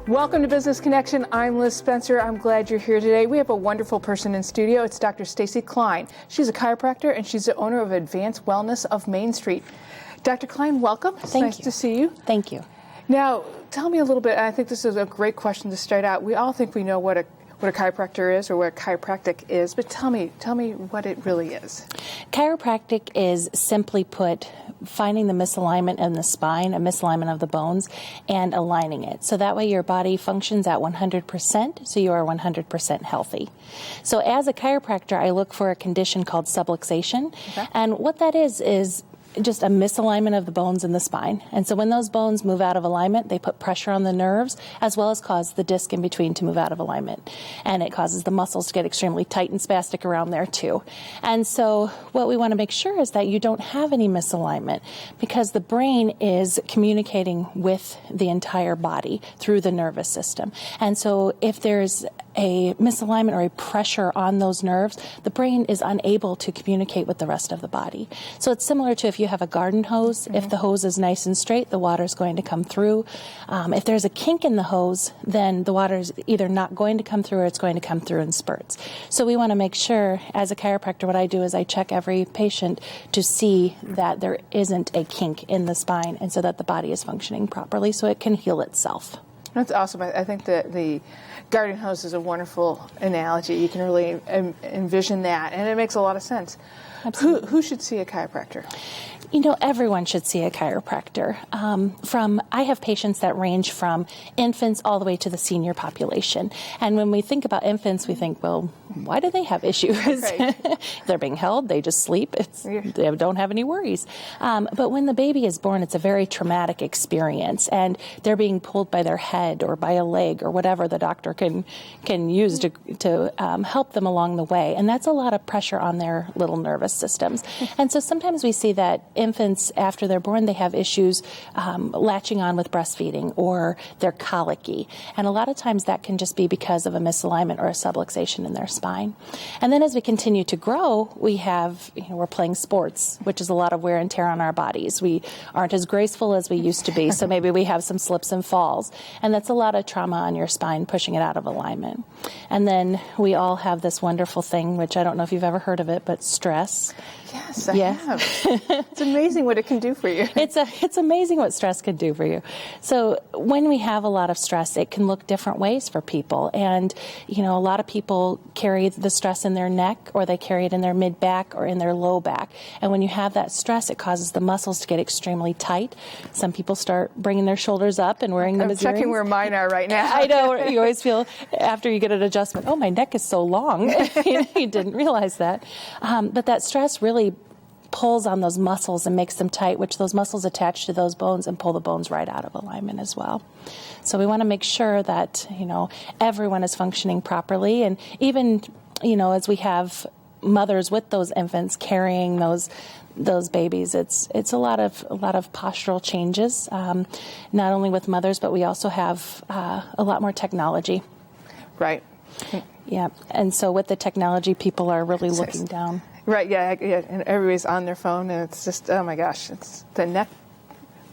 Welcome to Business Connection. I'm Liz Spencer. I'm glad you're here today. We have a wonderful person in studio. It's Dr. Stacy Klein. She's a chiropractor and she's the owner of Advanced Wellness of Main Street. Dr. Klein, welcome. It's nice to see you. Thank you. Now, tell me a little bit. I think this is a great question to start out. We all think we know what a chiropractor is or what chiropractic is, but tell me what it really is. Chiropractic is, simply put, finding the misalignment in the spine, a misalignment of the bones, and aligning it. So that way your body functions at 100%, so you are 100% healthy. So as a chiropractor, I look for a condition called subluxation. Okay. And what that is just a misalignment of the bones in the spine. And so when those bones move out of alignment, they put pressure on the nerves as well as cause the disc in between to move out of alignment. And it causes the muscles to get extremely tight and spastic around there too. And so what we want to make sure is that you don't have any misalignment, because the brain is communicating with the entire body through the nervous system. And so if there's a misalignment or a pressure on those nerves, the brain is unable to communicate with the rest of the body. So it's similar to if you have a garden hose. Mm-hmm. If the hose is nice and straight, the water is going to come through. If there's a kink in the hose, then the water is either not going to come through or it's going to come through in spurts. So we want to make sure, as a chiropractor, what I do is I check every patient to see that there isn't a kink in the spine, and so that the body is functioning properly so it can heal itself. That's awesome. I think that the garden hose is a wonderful analogy. You can really envision that, and it makes a lot of sense. Absolutely. Who should see a chiropractor? You know, everyone should see a chiropractor. I have patients that range from infants all the way to the senior population. And when we think about infants, we think, well, why do they have issues? Right. They're being held, they just sleep, they don't have any worries. But when the baby is born, it's a very traumatic experience, and they're being pulled by their head or by a leg or whatever the doctor can use to help them along the way. And that's a lot of pressure on their little nervous systems. And so sometimes we see that infants, after they're born, they have issues latching on with breastfeeding, or they're colicky. And a lot of times that can just be because of a misalignment or a subluxation in their spine. And then as we continue to grow, we're playing sports, which is a lot of wear and tear on our bodies. We aren't as graceful as we used to be, so maybe we have some slips and falls. And that's a lot of trauma on your spine, pushing it out of alignment. And then we all have this wonderful thing, which I don't know if you've ever heard of it, but stress. Yes, I have. It's amazing what it can do for you. It's amazing what stress can do for you. So when we have a lot of stress, it can look different ways for people. And, a lot of people carry the stress in their neck, or they carry it in their mid back or in their low back. And when you have that stress, it causes the muscles to get extremely tight. Some people start bringing their shoulders up and wearing them as earrings. I'm checking where mine are right now. I know. You always feel, after you get an adjustment, oh, my neck is so long. You didn't realize that. But that stress really pulls on those muscles and makes them tight, which those muscles attach to those bones and pull the bones right out of alignment as well. So we want to make sure that, everyone is functioning properly. And even, as we have mothers with those infants carrying those babies, it's a lot of postural changes, not only with mothers, but we also have a lot more technology. Right. Yeah. And so with the technology, people are really looking down. Right, yeah, and everybody's on their phone, and it's just, oh my gosh, it's the neck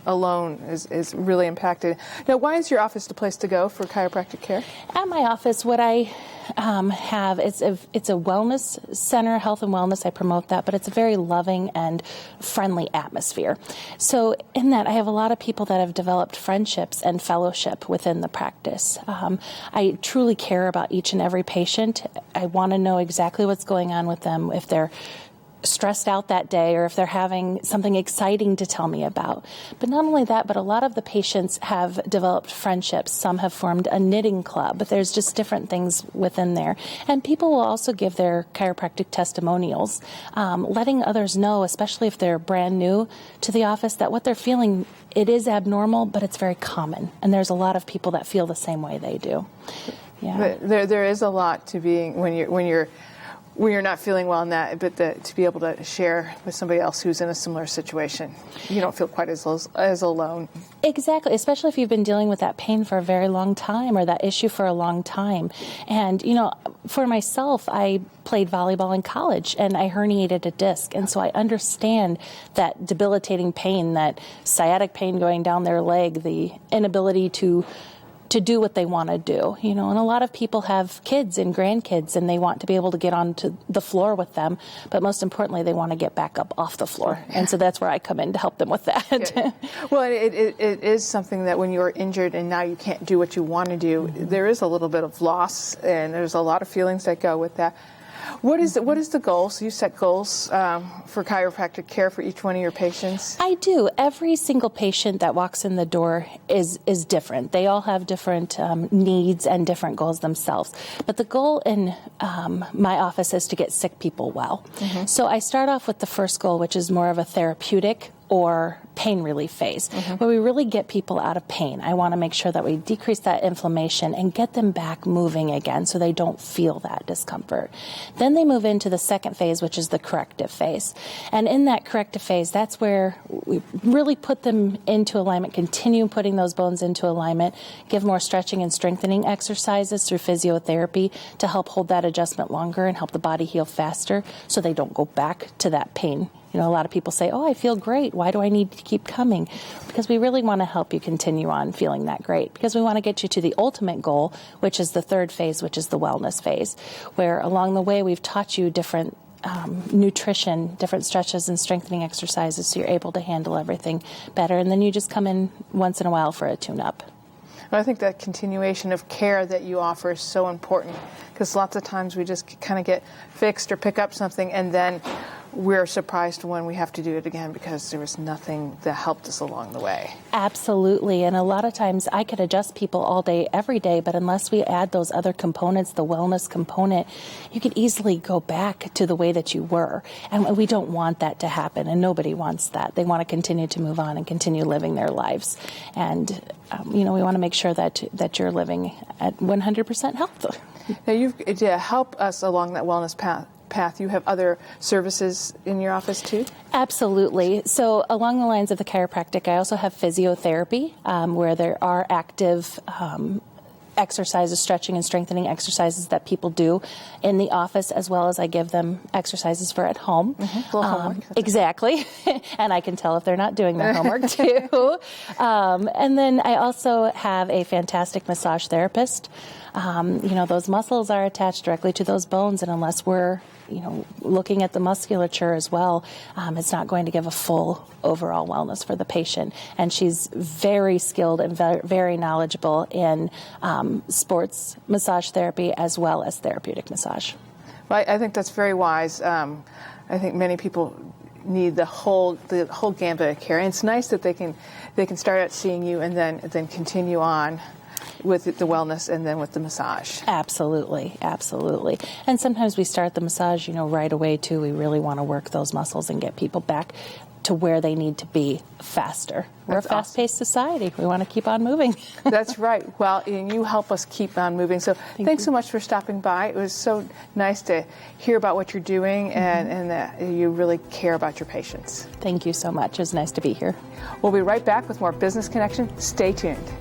alone is really impacted. Now, why is your office the place to go for chiropractic care? At my office, what I have, it's a wellness center, health and wellness. I promote that, but it's a very loving and friendly atmosphere. So in that, I have a lot of people that have developed friendships and fellowship within the practice. I truly care about each and every patient. I want to know exactly what's going on with them, if they're stressed out that day, or if they're having something exciting to tell me about. But not only that, but a lot of the patients have developed friendships. Some have formed a knitting club, but there's just different things within there. And people will also give their chiropractic testimonials, letting others know, especially if they're brand new to the office, that what they're feeling, it is abnormal, but it's very common. And there's a lot of people that feel the same way they do. Yeah. But there is a lot to being when you're not feeling well in that, but to be able to share with somebody else who's in a similar situation, you don't feel quite as alone. Exactly, especially if you've been dealing with that pain for a very long time, or that issue for a long time. And, for myself, I played volleyball in college, and I herniated a disc. And so I understand that debilitating pain, that sciatic pain going down their leg, the inability to do what they want to do, and a lot of people have kids and grandkids and they want to be able to get onto the floor with them, but most importantly, they want to get back up off the floor. And so that's where I come in to help them with that. Yeah. Well, it is something that when you're injured and now you can't do what you want to do, there is a little bit of loss, and there's a lot of feelings that go with that. What is the goal? So you set goals for chiropractic care for each one of your patients? I do. Every single patient that walks in the door is different. They all have different needs and different goals themselves. But the goal in my office is to get sick people well. Mm-hmm. So I start off with the first goal, which is more of a therapeutic or pain relief phase, where we really get people out of pain. I want to make sure that we decrease that inflammation and get them back moving again so they don't feel that discomfort. Then they move into the second phase, which is the corrective phase. And in that corrective phase, that's where we really put them into alignment, continue putting those bones into alignment, give more stretching and strengthening exercises through physiotherapy to help hold that adjustment longer and help the body heal faster so they don't go back to that pain. A lot of people say, oh, I feel great. Why do I need to keep coming? Because we really want to help you continue on feeling that great, because we want to get you to the ultimate goal, which is the third phase, which is the wellness phase, where along the way we've taught you different nutrition, different stretches and strengthening exercises so you're able to handle everything better. And then you just come in once in a while for a tune-up. I think that continuation of care that you offer is so important, because lots of times we just kind of get fixed or pick up something and then we're surprised when we have to do it again because there was nothing that helped us along the way. Absolutely. And a lot of times I could adjust people all day, every day, but unless we add those other components, the wellness component, you could easily go back to the way that you were. And we don't want that to happen, and nobody wants that. They want to continue to move on and continue living their lives. And, we want to make sure that you're living at 100% health. Now, to help us along that wellness path, you have other services in your office too? Absolutely. So along the lines of the chiropractic, I also have physiotherapy, where there are active exercises, stretching and strengthening exercises that people do in the office, as well as I give them exercises for at home. Exactly. And I can tell if they're not doing their homework too. And then I also have a fantastic massage therapist. Those muscles are attached directly to those bones, and unless we're looking at the musculature as well, it's not going to give a full overall wellness for the patient. And she's very skilled and very knowledgeable in sports massage therapy as well as therapeutic massage. Well, I think that's very wise. I think many people need the whole gambit of care, and it's nice that they can start out seeing you and then continue on with the wellness and then with the massage. Absolutely, absolutely. And sometimes we start the massage, right away too. We really want to work those muscles and get people back to where they need to be faster. We're a fast-paced society. We want to keep on moving. That's right. Well, and you help us keep on moving. So thanks so much for stopping by. It was so nice to hear about what you're doing and that you really care about your patients. Thank you so much. It was nice to be here. We'll be right back with more Business Connection. Stay tuned.